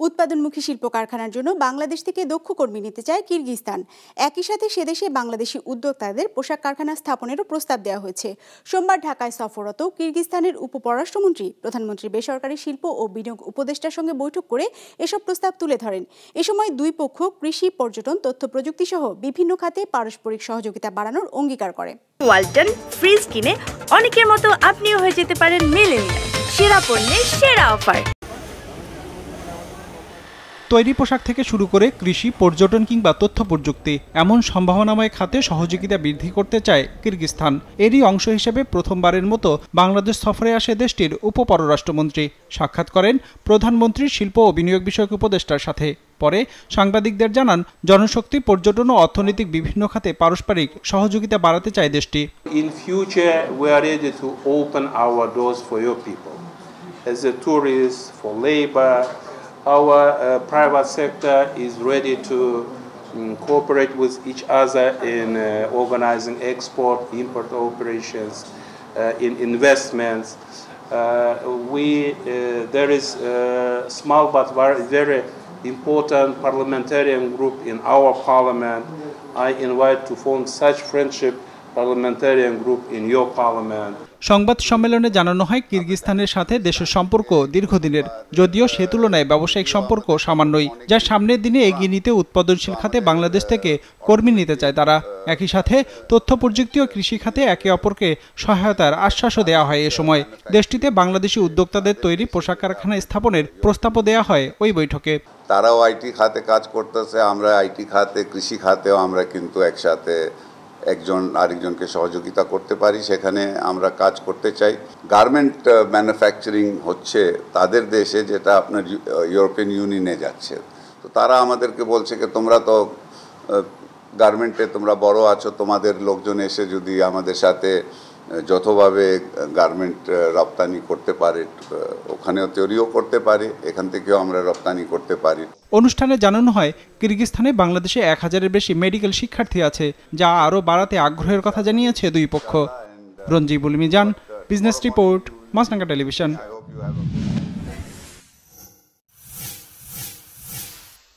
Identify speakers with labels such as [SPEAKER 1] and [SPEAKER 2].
[SPEAKER 1] উৎপাদনমুখী শিল্প কারখানার জন্য বাংলাদেশ থেকে দক্ষ কর্মী নিতে চায় কিরগিজস্তান। একই সাথে সে দেশে বাংলাদেশি উদ্যোক্তাদের পোশাক কারখানা স্থাপনেরও প্রস্তাব দেওয়া হয়েছে। সোমবার ঢাকায় সফররত কিরগিজস্তানের উপপররাষ্ট্রমন্ত্রী প্রধানমন্ত্রীর বেসরকারি শিল্প ও বিনিয়োগ উপদেষ্টার সঙ্গে বৈঠক করে এসব প্রস্তাব তুলে ধরেন। এ সময় দুই পক্ষ কৃষি, পর্যটন, তথ্য প্রযুক্তি সহ বিভিন্ন খাতে পারস্পরিক সহযোগিতা বাড়ানোর অঙ্গীকার করে।
[SPEAKER 2] ওয়ালটন ফ্রিজ কিনে অনেকের মতো আপনিও হয়ে যেতে পারেন মিলেনিয়াল। সেরা পণ্যের সেরা অফার।
[SPEAKER 3] তৈরি পোশাক থেকে শুরু করে কৃষি, পর্যটন কিংবা তথ্য প্রযুক্তি এমন সম্ভাবনাময় খাতে সহযোগিতা বৃদ্ধি করতে চায় কিরগিজস্তান। এরই অংশ হিসেবে প্রথমবারের মতো বাংলাদেশ সফরে আসে দেশটির উপপররাষ্ট্রমন্ত্রী। সাক্ষাৎ করেন প্রধানমন্ত্রীর শিল্প ও বিনিয়োগ বিষয়ক উপদেষ্টার সাথে। পরে সাংবাদিকদের জানান, জনশক্তি, পর্যটন ও অর্থনৈতিক বিভিন্ন খাতে পারস্পরিক সহযোগিতা বাড়াতে চায় দেশটি।
[SPEAKER 4] In future we are ready to open our doors for your people as a tourist, for labor. Our private sector is ready to cooperate with each other in organizing export, import operations, in investments. There is a small but very important parliamentarian group in our parliament. I invite to form such friendship parliamentarian group in your parliament.
[SPEAKER 3] সংবাদ সম্মেলনে জানানো হয়, কিরগিজস্তানের সাথে দেশের সম্পর্ক দীর্ঘদিনের, যদিও সে তুলনায় ব্যবসায়িক সম্পর্ক সামান্যই, যা সামনের দিনে এগিয়ে নিতে উৎপাদনশীল খাতে বাংলাদেশ থেকে কর্মী নিতে চায় তারা। একই সাথে তথ্য প্রযুক্তি ও কৃষি খাতে একে অপরকে সহায়তার আশ্বাসও দেওয়া হয়। এ সময় দেশটিতে বাংলাদেশি উদ্যোক্তাদের তৈরি পোশাক কারখানা স্থাপনের প্রস্তাবও দেওয়া হয় ওই বৈঠকে।
[SPEAKER 5] তারাও আইটি খাতে কাজ করতেছে, আমরা আইটি খাতে, কৃষি খাতেও আমরা কিন্তু একসাথে একজন আরেকজনকে সহযোগিতা করতে পারি, সেখানে আমরা কাজ করতে চাই। গার্মেন্ট ম্যানুফ্যাকচারিং হচ্ছে তাদের দেশে, যেটা আপনার ইউরোপিয়ান ইউনিয়নে যাচ্ছে। তো তারা আমাদেরকে বলছে যে তোমরা তো গার্মেন্টে তোমরা বড় আছো, তোমাদের লোকজন এসে যদি আমাদের সাথে যতভাবে গার্মেন্ট রপ্তানি করতে পারে, ওখানেও তৈরিও করতে পারে, এখান থেকেও আমরা রপ্তানি করতে পারি।
[SPEAKER 3] অনুষ্ঠানে জানানো হয়, কিরগিজস্তানে বাংলাদেশে 1000-এর বেশি মেডিকেল শিক্ষার্থী আছে, যা আরও বাড়াতে আগ্রহের কথা জানিয়েছে দুই পক্ষ। রঞ্জিবুল মিজান, বিজনেস রিপোর্ট, মাছরাঙা টেলিভিশন।